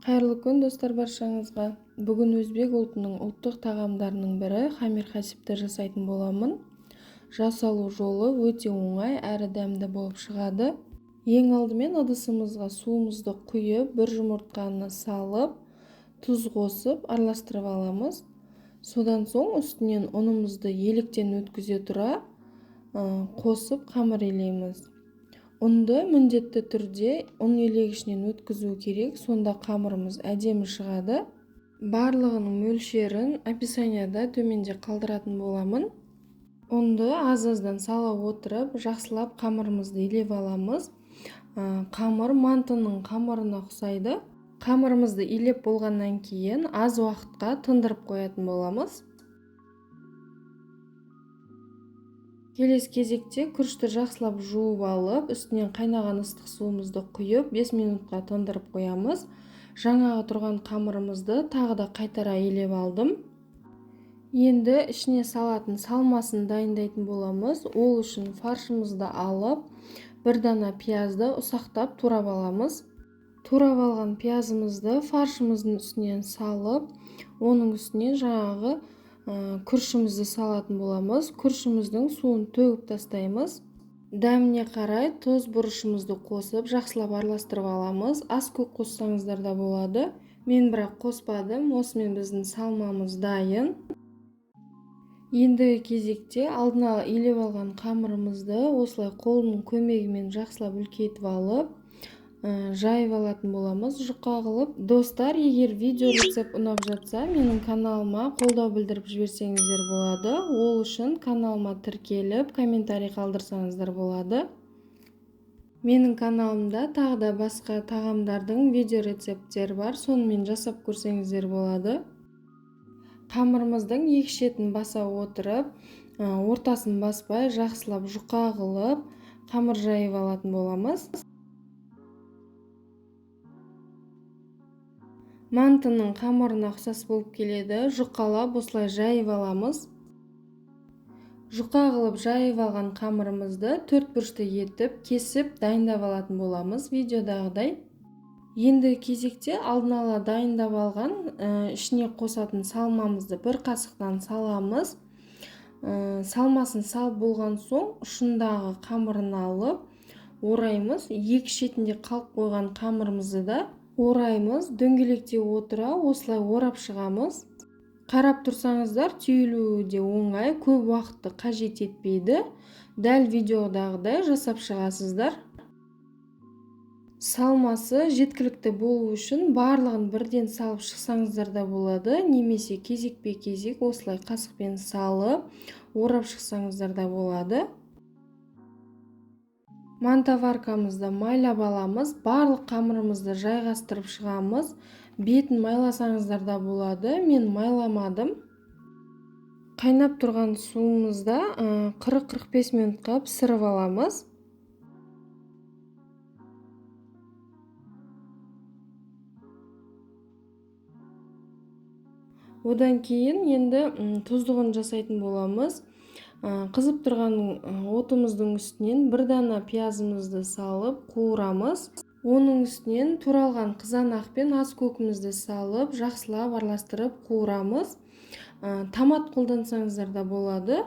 Қайырлы күн достар баршаңызға. Бүгін өзбек ұлтының ұлттық тағамдарының бірі хамир хасибті жасайтын боламын. Жасалу жолы өте оңай әрі дәмді болып шығады. Ең алдымен ыдысымызға суымызды құйып, бір жұмыртқаны салып, тұз қосып, араластырып аламыз. Содан соң үстінен ұнымызды електен өткізе тұра қосып қамыр илейміз. Ұнды міндетті түрде ұн елегішінен өткізу керек, сонда қамырымыз әдемі шығады. Барлығының мөлшерін описанияда төменде қалдыратын боламын. Ұнды аз-аздан сала отырып, жақсылап қамырымызды илеп аламыз. Қамыр мантының қамырына ұқсайды. Қамырымызды илеп болғаннан кейін аз уақытқа тындырып қоятын боламыз. Келесі кезекте күрішті жақсылап жуып алып, үстінен қайнаған ыстық суымызды құйып, 5 минутқа тындырып қоямыз. Жаңағы тұрған қамырымызды тағы да қайтара илеп алдым. Енді ішіне салатын салмасын дайындайтын боламыз. Ол үшін фаршымызды алып, бір дана пиязды ұсақтап турап аламыз. Турап алған пиязымызды фаршымыздың үстінен салып, оның үстінен жаңағы күрішімізді салатын боламыз. Күрішіміздің суын төгіп тастаймыз. Дәміне қарай тұз бұрышымызды қосып, жақсылап араластырып аламыз. Аз көк қоссаңыздар да болады. Мен бірақ қоспадым. Осымен біздің салмамыз дайын. Ендігі кезекте алдын ала илеп алған қамырымызды осылай қолымның көмегімен жақсылап үлкейтіп алып, жайып алатын боламыз, жұқа қылып. Достар, егер видео рецепт ұнап жатса, менің каналыма қолдау білдіріп жіберсеңіздер болады. Ол үшін каналыма тіркеліп, комментарий қалдырсаңыздар болады. Менің каналымда тағы да басқа тағамдардың видео рецепттері бар, сонымен жасап көрсеңіздер болады. Қамырымыздың екі шетін баса отырып, ортасын баспай, жақсылап жұқа қылып, қамыр жайып алатын боламыз. Мантының қамырына ұқсас болып келеді. Жұқалап осылай жайып аламыз. Жұқа қылып жайып алған қамырымызды төрт бұрышты етіп, кесіп дайындап алатын боламыз, видеодағыдай. Енді кезекте алдын ала дайындап алған ішіне қосатын салмамызды бір қасықтан саламыз. Салмасын салып болған соң ұшындағы қамырын алып ораймыз. Екі шетінде қалып қойған қамырымызды да ораймыз. Дөңгелекте отыра осылай орап шығамыз. Қарап тұрсаңыздар, түйілуі де оңай, көп уақытты қажет етпейді. Дәл видеодағыдай жасап шығасыздар. Салмасы жеткілікті болу үшін барлығын бірден салып шықсаңыздар да болады, немесе кезекпе-кезек осылай қасықпен салып орап шықсаңыздар да болады. Мантаваркамызды майлап аламыз, барлық қамырымызды жайғастырып шығамыз. Бетін майласаңыздар да болады, мен майламадым. Қайнап тұрған суымызда 40-45 минутқа пісіріп аламыз. Одан кейін енді тұздығын жасайтын боламыз. Қызып тұрған отымыздың үстінен бір дана пиязымызды салып қуырамыз. Оның үстінен туралған қызанақ пен аз көкімізді салып, жақсылап араластырып қуырамыз. Томат қолдансаңыздар да болады.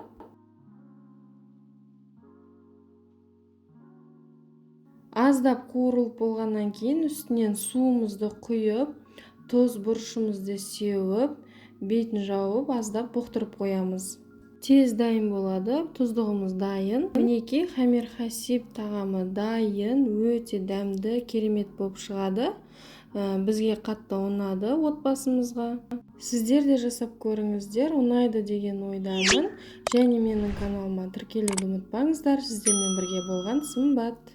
Аздап қуырылып болғаннан кейін үстінен суымызды құйып, тұз бұрышымызды сеуіп, бетін жауып, аздап бұқтырып қоямыз. Тез дайын болады, тұздығымыз дайын. Мінекей хамир хасиб тағамы дайын, өте дәмді, керемет болып шығады. Бізге қатты ұнады отбасымызға. Сіздер де жасап көріңіздер, ұнайды деген ойдамын. Және менің каналыма тіркелуді ұмытпаңыздар. Сіздермен бірге болған Сымбат.